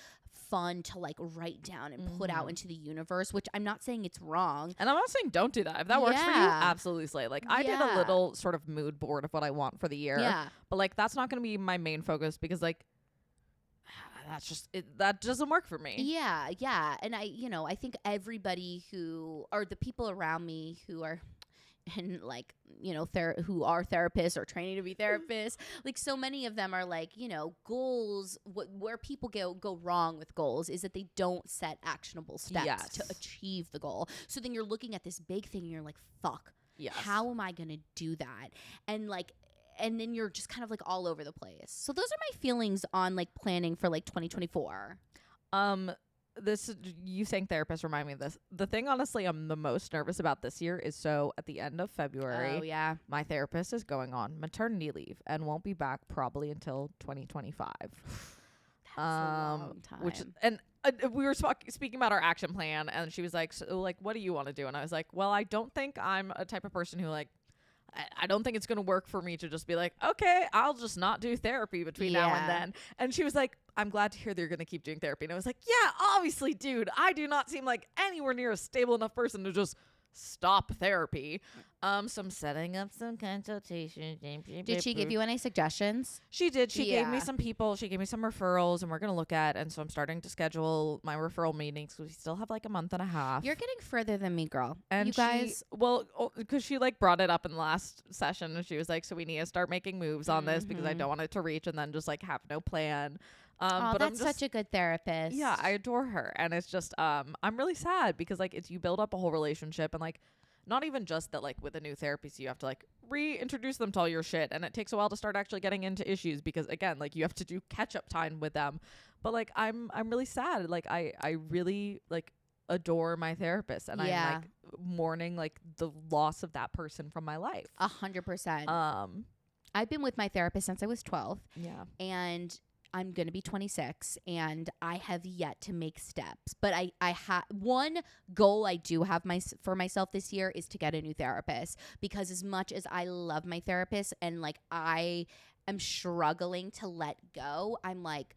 fun to like write down and put out into the universe, which I'm not saying it's wrong. And I'm not saying don't do that. If that works for you, absolutely slay. Like I did a little sort of mood board of what I want for the year. Yeah. But like that's not going to be my main focus because like that's just that doesn't work for me. Yeah, yeah. And I think everybody who are the people around me who are and like, you know, who are therapists or training to be therapists, like so many of them are like, you know, goals, where people go wrong with goals is that they don't set actionable steps to achieve the goal. So then you're looking at this big thing and you're like, fuck, how am I going to do that? And like, and then you're just kind of like all over the place. So those are my feelings on like planning for like 2024. This you saying therapist remind me of this. The thing honestly I'm the most nervous about this year is so at the end of February, my therapist is going on maternity leave and won't be back probably until 2025. That's a long time. Which and we were speaking about our action plan and she was like, so like what do you want to do? And I was like, well, I don't think I'm a type of person who like I don't think it's going to work for me to just be like, okay, I'll just not do therapy between now and then. And she was like, I'm glad to hear that you're going to keep doing therapy. And I was like, yeah, obviously, dude, I do not seem like anywhere near a stable enough person to just stop therapy. So I'm setting up some consultations. Did she give you any suggestions? She did. She gave me some people. She gave me some referrals and we're going to look at. And so I'm starting to schedule my referral meetings because we still have like a month and a half. You're getting further than me, girl. And you guys. Because she like brought it up in the last session and she was like, so we need to start making moves on this because I don't want it to reach and then just like have no plan. But that's such a good therapist. Yeah, I adore her. And it's just, I'm really sad because like you build up a whole relationship and like, not even just that like with a new therapy, so you have to like reintroduce them to all your shit. And it takes a while to start actually getting into issues because again, like you have to do catch up time with them. But like, I'm really sad. Like I really like adore my therapist and I'm like mourning like the loss of that person from my life. 100%. I've been with my therapist since I was 12. Yeah. And I'm going to be 26 and I have yet to make steps. But I have one goal I do have for myself this year is to get a new therapist, because as much as I love my therapist and like I am struggling to let go, I'm like,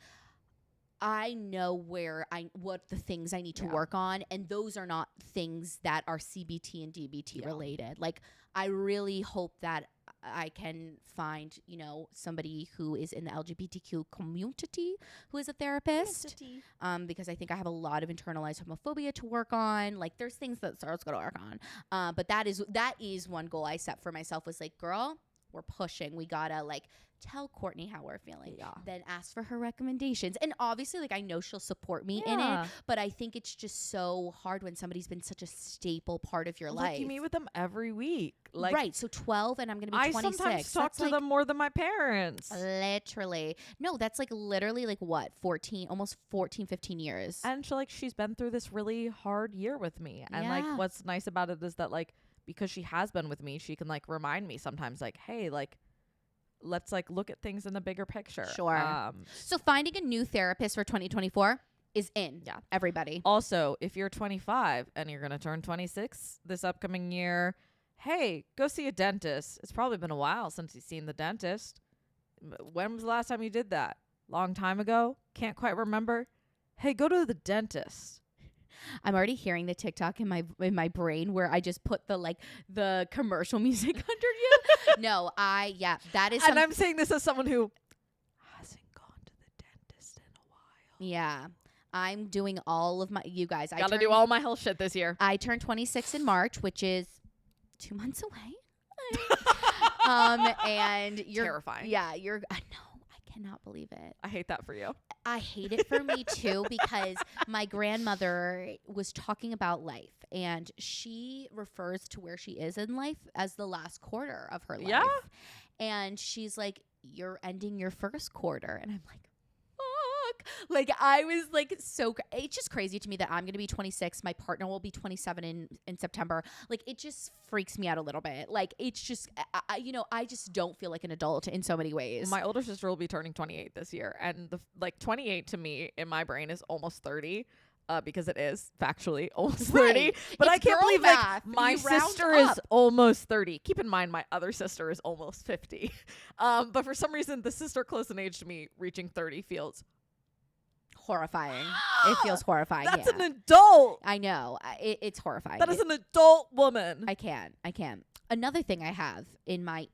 I know what the things I need to work on, and those are not things that are CBT and DBT related. Like, I really hope that I can find, you know, somebody who is in the LGBTQ community who is a therapist, because I think I have a lot of internalized homophobia to work on. Like, there's things that Sarah's got to work on. But that is one goal I set for myself, was like, girl, we're pushing. We gotta like tell Courtney how we're feeling, then ask for her recommendations. And obviously, like, I know she'll support me in it, but I think it's just so hard when somebody's been such a staple part of your life. You meet with them every week. Like, right. So 12 and I'm going to be 26. I sometimes talk to them more than my parents. Literally. No, that's like literally like what? 15 years. And she's been through this really hard year with me. And like, what's nice about it is that like, because she has been with me, she can like remind me sometimes like, hey, like, let's like look at things in the bigger picture. Sure. So finding a new therapist for 2024 is in. Yeah. Everybody. Also, if you're 25 and you're going to turn 26 this upcoming year, hey, go see a dentist. It's probably been a while since you've seen the dentist. When was the last time you did that? Long time ago? Can't quite remember. Hey, go to the dentist. I'm already hearing the TikTok in my brain where I just put the commercial music under you. No, that is. And I'm saying this as someone who hasn't gone to the dentist in a while. Yeah, I'm doing all of my. You guys, gotta do all my health shit this year. I turned 26 in March, which is 2 months away. And you're terrifying. Yeah, I know. I cannot believe it. I hate that for you. I hate it for me too, because my grandmother was talking about life, and she refers to where she is in life as the last quarter of her life. And she's like, you're ending your first quarter. And I'm like, fuck. Like, I was like, it's just crazy to me that I'm going to be 26. My partner will be 27 in September. Like, it just freaks me out a little bit. Like, it's just, I just don't feel like an adult in so many ways. My older sister will be turning 28 this year. And 28 to me in my brain is almost 30. Because it is factually almost 30. But it's I can't believe math. Like my sister is almost 30. Keep in mind, my other sister is almost 50. But for some reason, the sister close in age to me reaching 30 feels horrifying. It feels horrifying. That's an adult. I know. It's horrifying. That is an adult woman. I can't. Another thing I have in my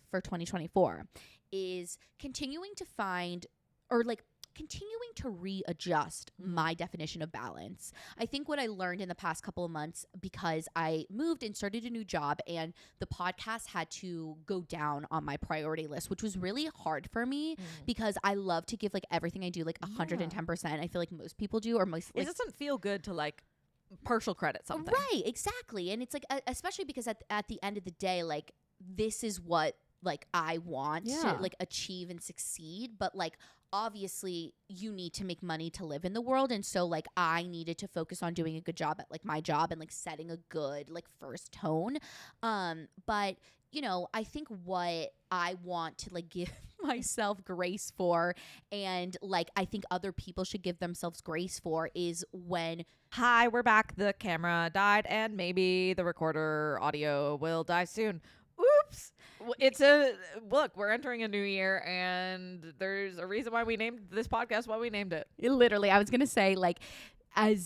for 2024 is continuing to find, or like continuing to readjust my definition of balance. I think what I learned in the past couple of months, because I moved and started a new job and the podcast had to go down on my priority list, which was really hard for me because I love to give like everything I do like 110%. I feel like most people do, or most. It doesn't feel good to like partial credit something. Right, exactly. And it's like, especially because at the end of the day, like, this is what like I want to like achieve and succeed, but like obviously you need to make money to live in the world, and so like I needed to focus on doing a good job at like my job and like setting a good like first tone. But you know, I think what I want to like give myself grace for, and like I think other people should give themselves grace for, is when hi, we're back, the camera died and maybe the recorder audio will die soon. Oops. We're entering a new year, and there's a reason why we named this podcast what we named it. Literally, I was going to say, like,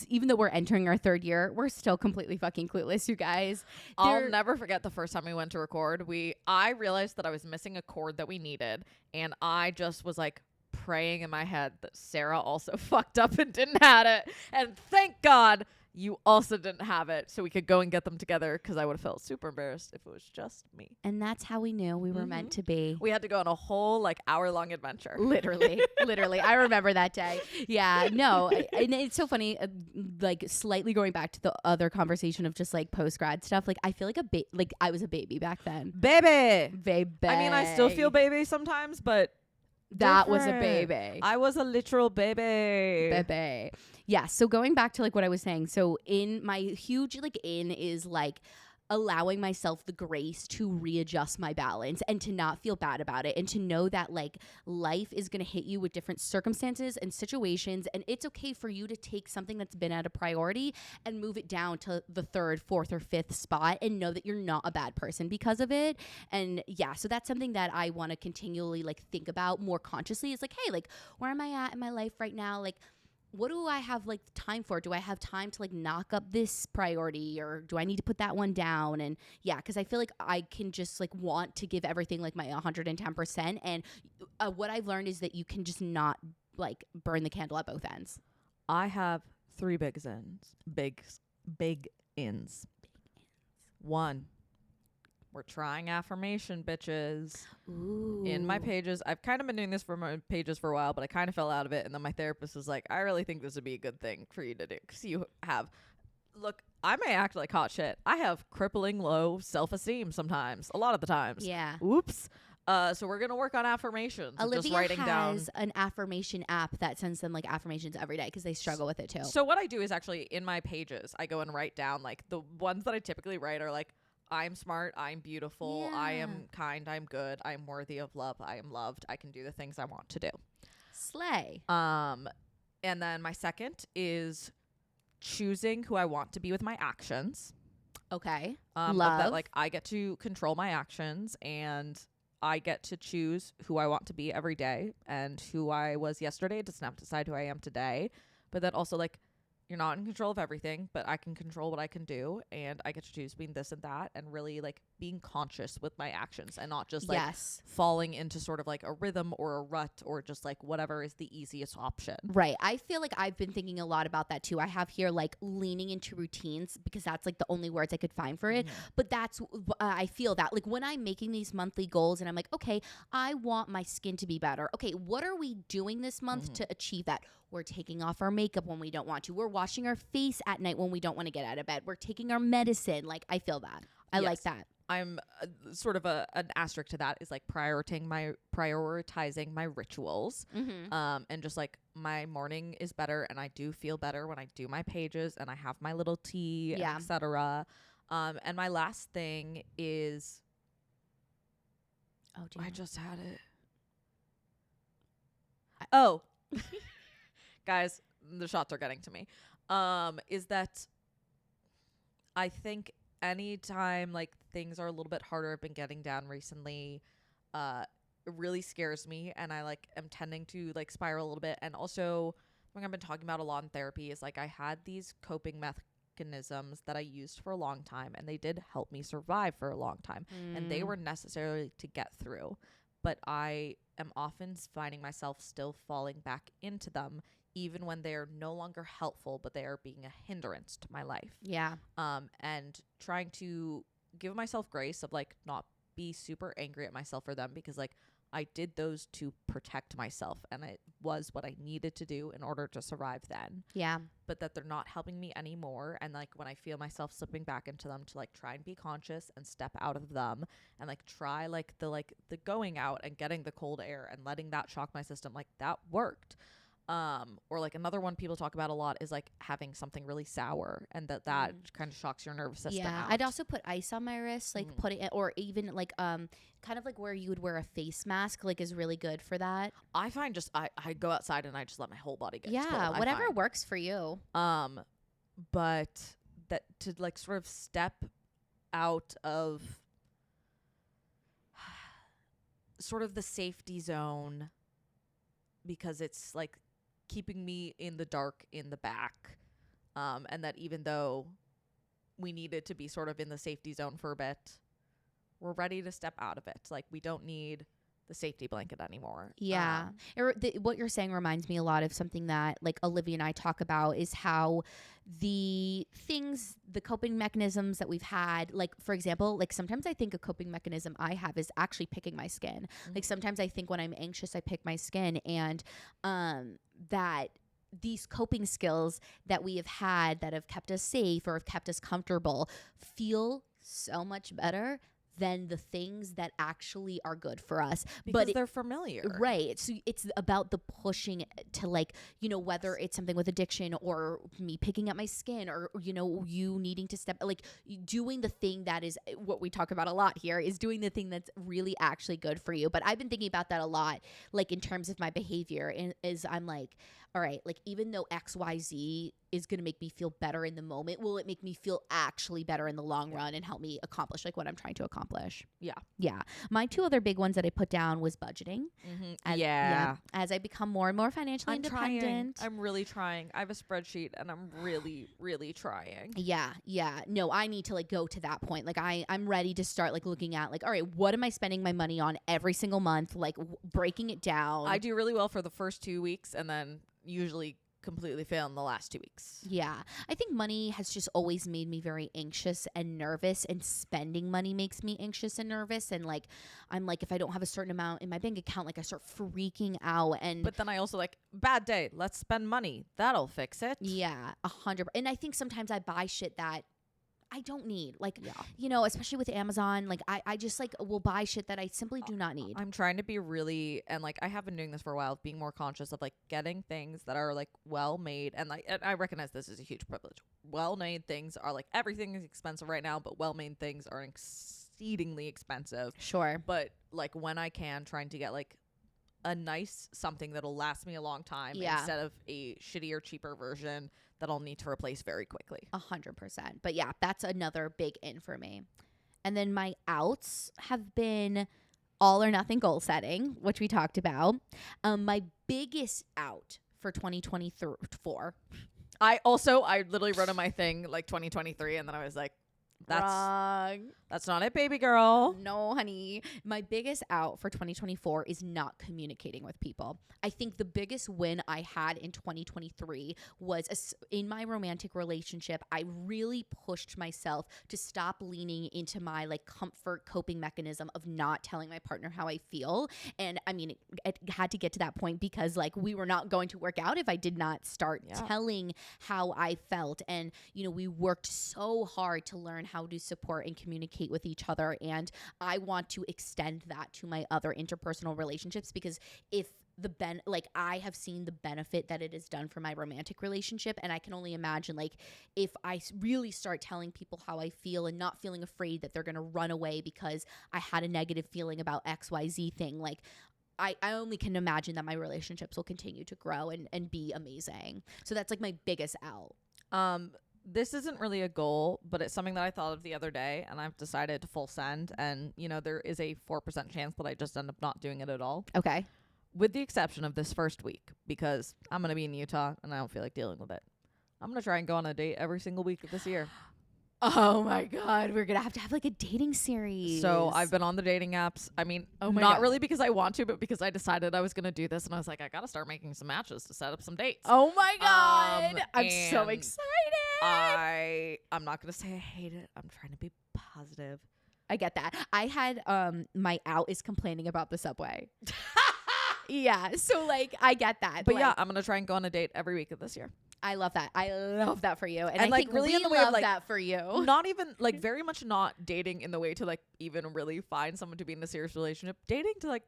even though we're entering our third year, we're still completely fucking clueless, you guys. I'll never forget the first time we went to record. I realized that I was missing a chord that we needed, and I just was like praying in my head that Sarah also fucked up and didn't have it. And thank God you also didn't have it, so we could go and get them together, because I would have felt super embarrassed if it was just me. And that's how we knew we were meant to be. We had to go on a whole like hour-long adventure. Literally. I remember that day. Yeah, no. And it's so funny, like slightly going back to the other conversation of just like post-grad stuff. Like I feel like I was a baby back then. Baby. I mean, I still feel baby sometimes, but that was a baby. I was a literal baby. Yeah. So going back to like what I was saying. So in my huge like is like allowing myself the grace to readjust my balance and to not feel bad about it, and to know that like life is going to hit you with different circumstances and situations, and it's okay for you to take something that's been at a priority and move it down to the third, fourth, or fifth spot, and know that you're not a bad person because of it. And yeah, so that's something that I want to continually like think about more consciously. Is like, hey, like where am I at in my life right now? Like, what do I have like time for? Do I have time to like knock up this priority, or do I need to put that one down? And yeah, because I feel like I can just like want to give everything like my 110%. And what I've learned is that you can just not like burn the candle at both ends. I have 3 big ins. Big ins. One, we're trying affirmation, bitches. Ooh. In my pages. I've kind of been doing this for my pages for a while, but I kind of fell out of it. And then my therapist was like, I really think this would be a good thing for you to do. Because you have, look, I may act like hot shit. I have crippling low self-esteem sometimes. A lot of the times. Yeah. Oops. So we're going to work on affirmations. Olivia just writing has down an affirmation app that sends them like affirmations every day because they struggle with it too. So what I do is actually in my pages, I go and write down like the ones that I typically write are like, I'm smart, I'm beautiful, I am kind, I'm good, I'm worthy of love, I am loved, I can do the things I want to do. Slay. And then my second is choosing who I want to be with my actions. Okay. Love Love. that, like I get to control my actions, and I get to choose who I want to be every day, and who I was yesterday does not decide who I am today. But that also, like, you're not in control of everything, but I can control what I can do, and I get to choose between this and that, and really like being conscious with my actions and not just like falling into sort of like a rhythm or a rut or just like whatever is the easiest option. Right. I feel like I've been thinking a lot about that too. I have here like leaning into routines because that's like the only words I could find for it. But that's, I feel that like when I'm making these monthly goals and I'm like, okay, I want my skin to be better. Okay, what are we doing this month to achieve that? We're taking off our makeup when we don't want to. We're washing our face at night when we don't want to get out of bed. We're taking our medicine. Like, I feel that. I like that. I'm sort of an asterisk to that is like prioritizing my rituals. And just like my morning is better, and I do feel better when I do my pages and I have my little tea, etc. And my last thing is, I just had it. Guys, the shots are getting to me. Is that I think anytime like things are a little bit harder, I've been getting down recently, it really scares me, and I like am tending to like spiral a little bit. And also something I've been talking about a lot in therapy is like I had these coping mechanisms that I used for a long time, and they did help me survive for a long time, and they were necessary to get through. But I am often finding myself still falling back into them, even when they're no longer helpful, but they are being a hindrance to my life. Yeah. And trying to give myself grace of like not be super angry at myself for them, because like I did those to protect myself, and it was what I needed to do in order to survive then. Yeah. But that they're not helping me anymore. And like when I feel myself slipping back into them, to like try and be conscious and step out of them, and like try like the going out and getting the cold air and letting that shock my system, like that worked. Or like another one people talk about a lot is like having something really sour, and that kind of shocks your nervous system out. I'd also put ice on my wrist, like put it, or even like kind of like where you would wear a face mask, like is really good for that. I find just I go outside and I just let my whole body get cold, whatever works for you. But that to like sort of step out of sort of the safety zone, because it's like keeping me in the dark in the back, and that even though we needed to be sort of in the safety zone for a bit, we're ready to step out of it. Like we don't need the safety blanket anymore. Yeah. What you're saying reminds me a lot of something that like Olivia and I talk about, is how the coping mechanisms that we've had, like for example, like sometimes I think a coping mechanism I have is actually picking my skin. Like sometimes I think when I'm anxious, I pick my skin, and that these coping skills that we have had that have kept us safe or have kept us comfortable feel so much better than the things that actually are good for us. Because they're familiar. Right. So it's about the pushing to like, you know, whether it's something with addiction or me picking at my skin or, you know, you needing to step, like doing the thing that is what we talk about a lot here is doing the thing that's really actually good for you. But I've been thinking about that a lot, like in terms of my behavior, and is I'm like, all right, like even though XYZ is going to make me feel better in the moment, will it make me feel actually better in the long run and help me accomplish like what I'm trying to accomplish? Yeah. Yeah. My 2 other big ones that I put down was budgeting. As I become more and more financially independent. I'm really trying. I have a spreadsheet and I'm really, really trying. Yeah. No, I need to like go to that point. Like I'm ready to start like looking at like, all right, what am I spending my money on every single month? Like breaking it down. I do really well for the first 2 weeks and then usually completely fail in the last 2 weeks. Yeah. I think money has just always made me very anxious and nervous, and spending money makes me anxious and nervous. And like, I'm like, if I don't have a certain amount in my bank account, like I start freaking out. And but then I also like, bad day, let's spend money. That'll fix it. Yeah, 100%. And I think sometimes I buy shit that I don't need, like, you know, especially with Amazon, like I just like will buy shit that I simply do not need. I'm trying to be really, and like I have been doing this for a while, being more conscious of like getting things that are like well made, and like and I recognize this is a huge privilege. Well made things are like, everything is expensive right now, but well made things are exceedingly expensive. Sure. But like when I can, trying to get like a nice something that'll last me a long time instead of a shittier, cheaper version that I'll need to replace very quickly. 100%. But yeah, that's another big in for me. And then my outs have been all or nothing goal setting, which we talked about. My biggest out for 2024. I literally wrote on my thing like 2023, and then I was like, that's not it, baby girl. No, honey. My biggest out for 2024 is not communicating with people. I think the biggest win I had in 2023 was in my romantic relationship. I really pushed myself to stop leaning into my like comfort coping mechanism of not telling my partner how I feel. And I mean, it had to get to that point because like we were not going to work out if I did not start telling how I felt. And, you know, we worked so hard to learn how to support and communicate with each other. And I want to extend that to my other interpersonal relationships, because if I have seen the benefit that it has done for my romantic relationship, and I can only imagine like if I really start telling people how I feel and not feeling afraid that they're going to run away because I had a negative feeling about XYZ thing, like I only can imagine that my relationships will continue to grow and be amazing. So that's like my biggest out. This isn't really a goal, but it's something that I thought of the other day, and I've decided to full send. And, you know, there is a 4% chance that I just end up not doing it at all. Okay. With the exception of this first week, because I'm going to be in Utah and I don't feel like dealing with it. I'm going to try and go on a date every single week of this year. Oh my God, we're going to have like a dating series. So I've been on the dating apps. I mean, not really because I want to, but because I decided I was going to do this. And I was like, I got to start making some matches to set up some dates. Oh my God. I'm so excited. I'm not going to say I hate it. I'm trying to be positive. I get that. I had my out is complaining about the subway. Yeah. So like, I get that. But like, yeah, I'm going to try and go on a date every week of this year. I love that. I love that for you. And I like think really we in the way of like that for you. Not even like very much not dating in the way to like even really find someone to be in a serious relationship. Dating to like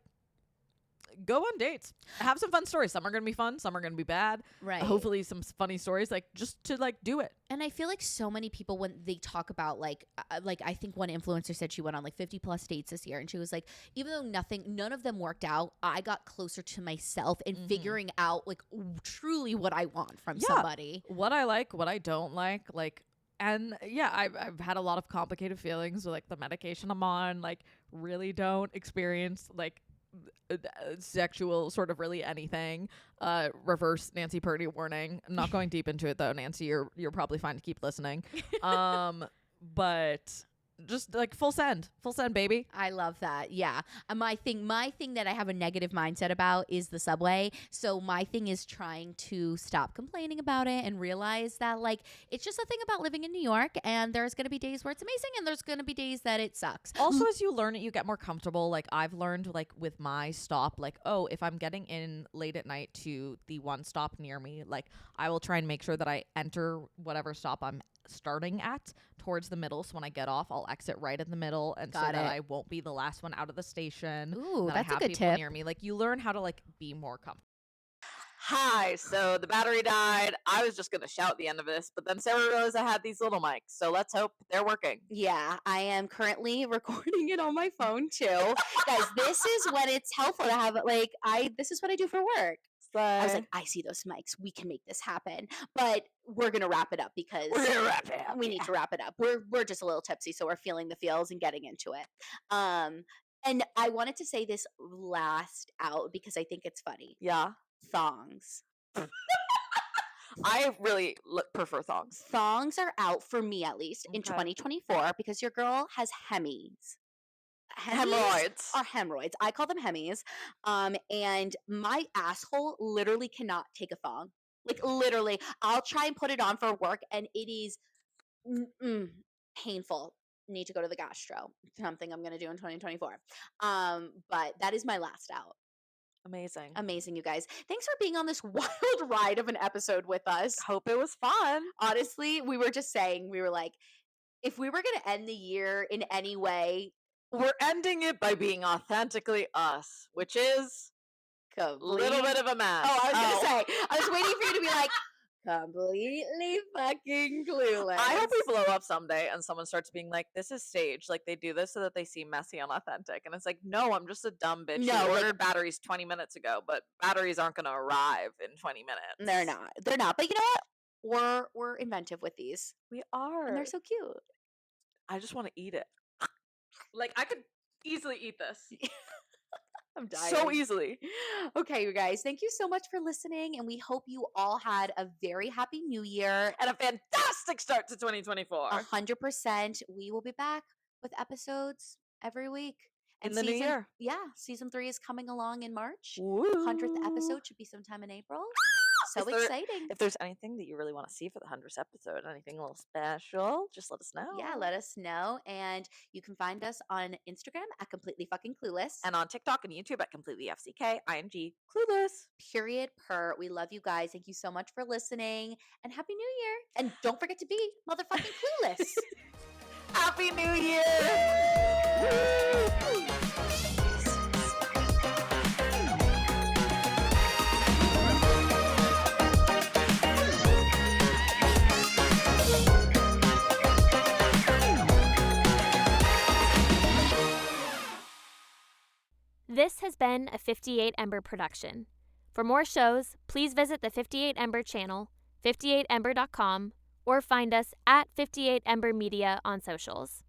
go on dates, have some fun stories. Some are going to be fun, some are going to be bad. Right. Hopefully some funny stories, like just to like do it. And I feel like so many people, when they talk about like I think one influencer said she went on like 50 plus dates this year, and she was like, even though none of them worked out, I got closer to myself and figuring out like truly what I want from somebody. What I like, what I don't like. And yeah, I've had a lot of complicated feelings with like the medication I'm on, like really don't experience like sexual sort of really anything. Reverse Nancy Purdy warning. I'm not going deep into it though, Nancy. You're probably fine to keep listening. But just like full send, baby. I love that. Yeah. My thing that I have a negative mindset about is the subway. So my thing is trying to stop complaining about it and realize that like it's just a thing about living in New York, and there's going to be days where it's amazing and there's going to be days that it sucks. Also, as you learn it, you get more comfortable. Like I've learned like with my stop, like, oh, if I'm getting in late at night to the one stop near me, like I will try and make sure that I enter whatever stop I'm starting at towards the middle. So when I get off, I'll exit right in the middle, and so that I won't be the last one out of the station. Ooh, that that's I have a good people tip. near me. Like, you learn how to like be more comfortable. Hi, so the battery died. I was just going to shout at the end of this, but then Sarah realized I had these little mics, so let's hope they're working. Yeah, I am currently recording it on my phone too. Guys, this is when it's helpful to have it. Like, this is what I do for work. I was like, I see those mics. We can make this happen. But we're going to wrap it up because we're going to wrap it up. We need to wrap it up. We're just a little tipsy, so we're feeling the feels and getting into it. And I wanted to say this last out because I think it's funny. Yeah. Thongs. I really prefer thongs. Thongs are out for me, at least, in 2024 because your girl has hemis. Hemorrhoids. Are hemorrhoids. I call them hemis. And my asshole literally cannot take a thong. Like, literally. I'll try and put it on for work, and it is painful. Need to go to the gastro. Something I'm going to do in 2024. But that is my last out. Amazing, you guys. Thanks for being on this wild ride of an episode with us. Hope it was fun. Honestly, we were just saying, we were like, if we were going to end the year in any way, we're ending it by being authentically us, which is a little bit of a mess. Oh, I was going to say, I was waiting for you to be like, completely fucking clueless. I hope we blow up someday and someone starts being like, this is staged. Like, they do this so that they seem messy and authentic. And it's like, no, I'm just a dumb bitch who ordered batteries 20 minutes ago, but batteries aren't going to arrive in 20 minutes. They're not. But you know what? We're inventive with these. We are. And they're so cute. I just want to eat it. Like, I could easily eat this. I'm dying. So easily. Okay, you guys, thank you so much for listening, and we hope you all had a very happy new year and a fantastic start to 2024. 100%. We will be back with episodes every week. And in the new year. Yeah, season 3 is coming along in March. Woo. 100th episode should be sometime in April. So exciting. If there's anything that you really want to see for the 100th episode, anything a little special, just let us know. Yeah, let us know. And you can find us on Instagram at Completely Fucking Clueless. And on TikTok and YouTube at Completely FCK, Clueless. Period per. We love you guys. Thank you so much for listening. And Happy New Year. And don't forget to be motherfucking clueless. Happy New Year! Woo! This has been a 58 Ember production. For more shows, please visit the 58 Ember channel, 58ember.com, or find us at 58 Ember Media on socials.